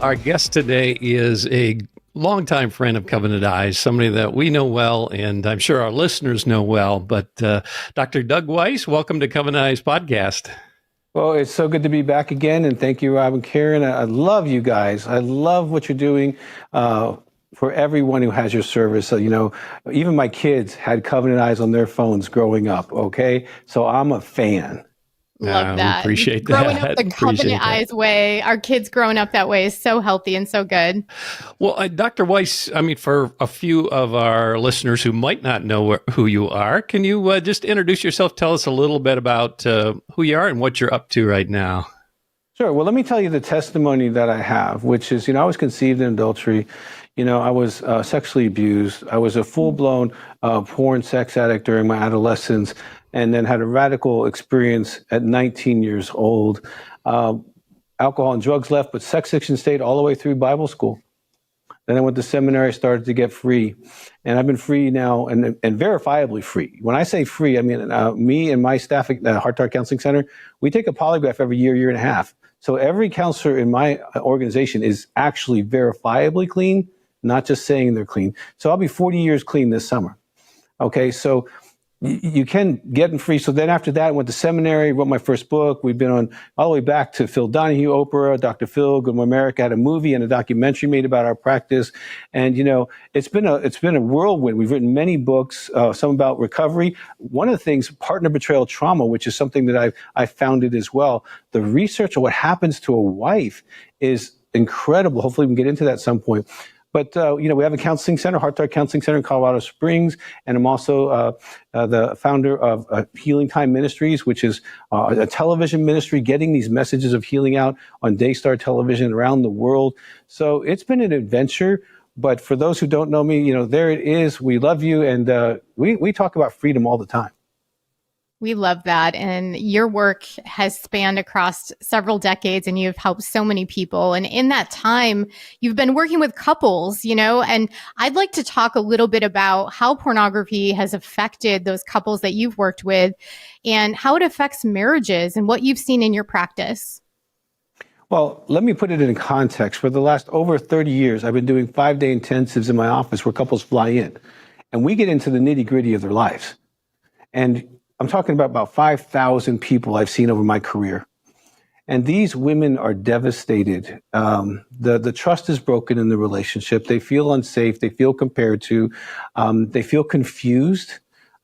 Our guest today is a longtime friend of Covenant Eyes, somebody that we know well, and I'm sure our listeners know well. But Dr. Doug Weiss, welcome to Covenant Eyes podcast. Well, it's so good to be back again, and thank you, Rob and Karen. I love you guys. I love what you're doing for everyone who has your service. So, even my kids had Covenant Eyes on their phones growing up, okay? So I'm a fan. Love that. Appreciate growing that. up the Covenant Eyes way, our kids growing up that way is so healthy and so good. Well, Dr. Weiss, for a few of our listeners who might not know who you are, can you just introduce yourself? Tell us a little bit about who you are and what you're up to right now. Sure. Well, let me tell you the testimony that I have, which is, I was conceived in adultery. I was sexually abused. I was a full-blown porn sex addict during my adolescence, and then had a radical experience at 19 years old. Alcohol and drugs left, but sex addiction stayed all the way through Bible school. Then I went to seminary, started to get free. And I've been free now, and verifiably free. When I say free, I mean me and my staff at the Heart to Heart Counseling Center, we take a polygraph every year and a half. So every counselor in my organization is actually verifiably clean, not just saying they're clean. So I'll be 40 years clean this summer. Okay, so you can get them free. So then after that, I went to seminary, wrote my first book. We've been on all the way back to Phil Donahue, Oprah, Dr. Phil, Good Morning America, had a movie and a documentary made about our practice. And, it's been a whirlwind. We've written many books, some about recovery. One of the things, partner betrayal trauma, which is something that I founded as well. The research of what happens to a wife is incredible. Hopefully we can get into that at some point. But, we have a counseling center, Heart to Heart Counseling Center in Colorado Springs. And I'm also the founder of Healing Time Ministries, which is a television ministry, getting these messages of healing out on Daystar television around the world. So it's been an adventure. But for those who don't know me, there it is. We love you. And we talk about freedom all the time. We love that. And your work has spanned across several decades and you've helped so many people. And in that time, you've been working with couples, and I'd like to talk a little bit about how pornography has affected those couples that you've worked with and how it affects marriages and what you've seen in your practice. Well, let me put it in context. For the last over 30 years, I've been doing 5-day intensives in my office where couples fly in and we get into the nitty-gritty of their lives. And I'm talking about 5,000 people I've seen over my career. And these women are devastated. The trust is broken in the relationship. They feel unsafe. They feel compared to. They feel confused.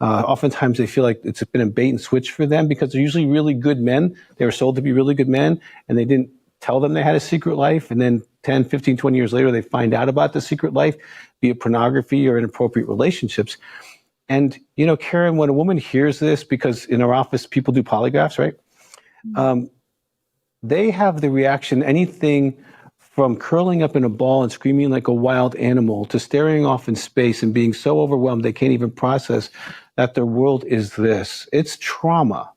Oftentimes they feel like it's been a bait and switch for them because they're usually really good men. They were sold to be really good men and they didn't tell them they had a secret life. And then 10, 15, 20 years later, they find out about the secret life, be it pornography or inappropriate relationships. And, Karen, when a woman hears this, because in our office, people do polygraphs, right? They have the reaction, anything from curling up in a ball and screaming like a wild animal to staring off in space and being so overwhelmed they can't even process that their world is this. It's trauma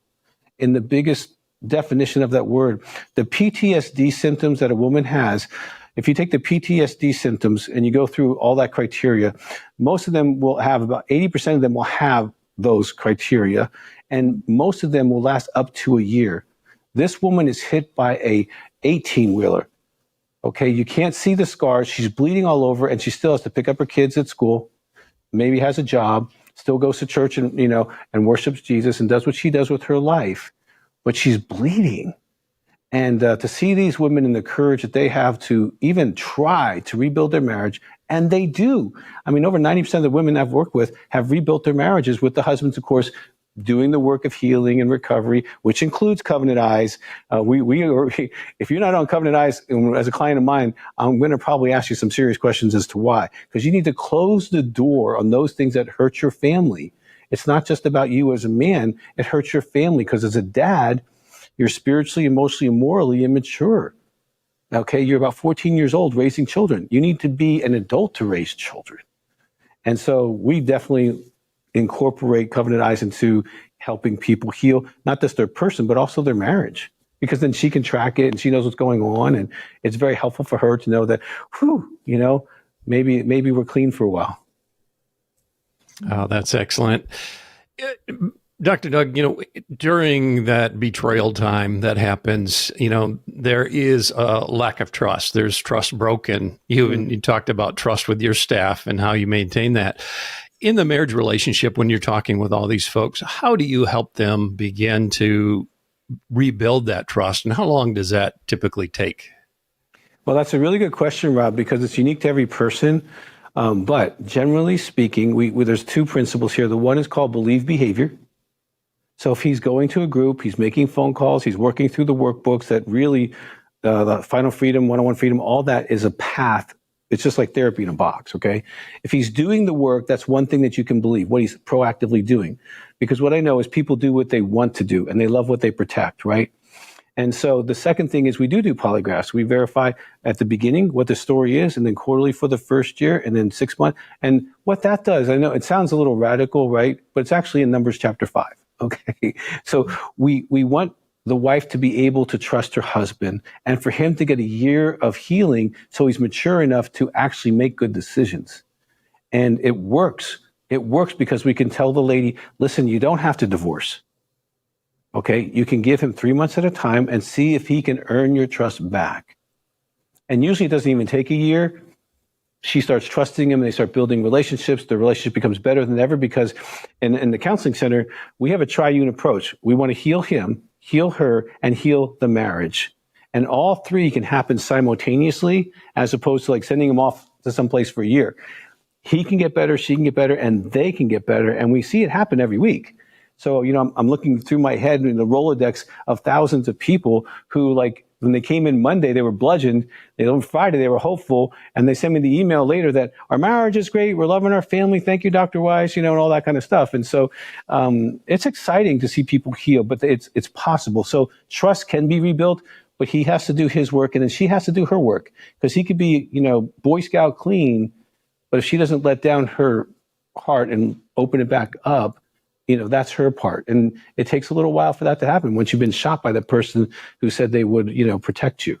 in the biggest definition of that word. The PTSD symptoms that a woman has, if you take the PTSD symptoms and you go through all that criteria, most of them will have about 80% of them will have those criteria, and most of them will last up to a year. This woman is hit by a 18-wheeler. Okay, you can't see the scars. She's bleeding all over, and she still has to pick up her kids at school, maybe has a job, still goes to church and, and worships Jesus and does what she does with her life, but she's bleeding. And to see these women and the courage that they have to even try to rebuild their marriage, and they do. Over 90% of the women I've worked with have rebuilt their marriages with the husbands, of course, doing the work of healing and recovery, which includes Covenant Eyes. If you're not on Covenant Eyes, as a client of mine, I'm going to probably ask you some serious questions as to why. Because you need to close the door on those things that hurt your family. It's not just about you as a man. It hurts your family because as a dad, you're spiritually, emotionally, and morally immature. Okay, you're about 14 years old raising children. You need to be an adult to raise children. And so we definitely incorporate Covenant Eyes into helping people heal, not just their person, but also their marriage. Because then she can track it and she knows what's going on. And it's very helpful for her to know that, maybe we're clean for a while. Oh, that's excellent. Dr. Doug, during that betrayal time that happens, there is a lack of trust. There's trust broken. You talked about trust with your staff and how you maintain that. In the marriage relationship, when you're talking with all these folks, how do you help them begin to rebuild that trust, and how long does that typically take? Well, that's a really good question, Rob, because it's unique to every person. But generally speaking, there's two principles here. The one is called believe behavior. So if he's going to a group, he's making phone calls, he's working through the workbooks, that really, the final freedom, one-on-one freedom, all that is a path. It's just like therapy in a box, okay? If he's doing the work, that's one thing that you can believe, what he's proactively doing. Because what I know is people do what they want to do, and they love what they protect, right? And so the second thing is we do polygraphs. We verify at the beginning what the story is, and then quarterly for the first year, and then 6 months. And what that does, I know it sounds a little radical, right? But it's actually in Numbers chapter 5, okay? So we want the wife to be able to trust her husband, and for him to get a year of healing so he's mature enough to actually make good decisions. And it works. It works because we can tell the lady, listen, you don't have to divorce. Okay, you can give him 3 months at a time and see if he can earn your trust back. And usually it doesn't even take a year. She starts trusting him, and they start building relationships. The relationship becomes better than ever because in the counseling center, we have a triune approach. We want to heal him, heal her, and heal the marriage. And all three can happen simultaneously, as opposed to like sending him off to someplace for a year. He can get better, she can get better, and they can get better. And we see it happen every week. So, I'm looking through my head in the Rolodex of thousands of people who, like, when they came in Monday, they were bludgeoned. On Friday, they were hopeful. And they sent me the email later that our marriage is great. We're loving our family. Thank you, Dr. Weiss, and all that kind of stuff. And so it's exciting to see people heal, but it's possible. So trust can be rebuilt, but he has to do his work, and then she has to do her work, because he could be, Boy Scout clean, but if she doesn't let down her heart and open it back up, that's her part. And it takes a little while for that to happen once you've been shot by the person who said they would, protect you.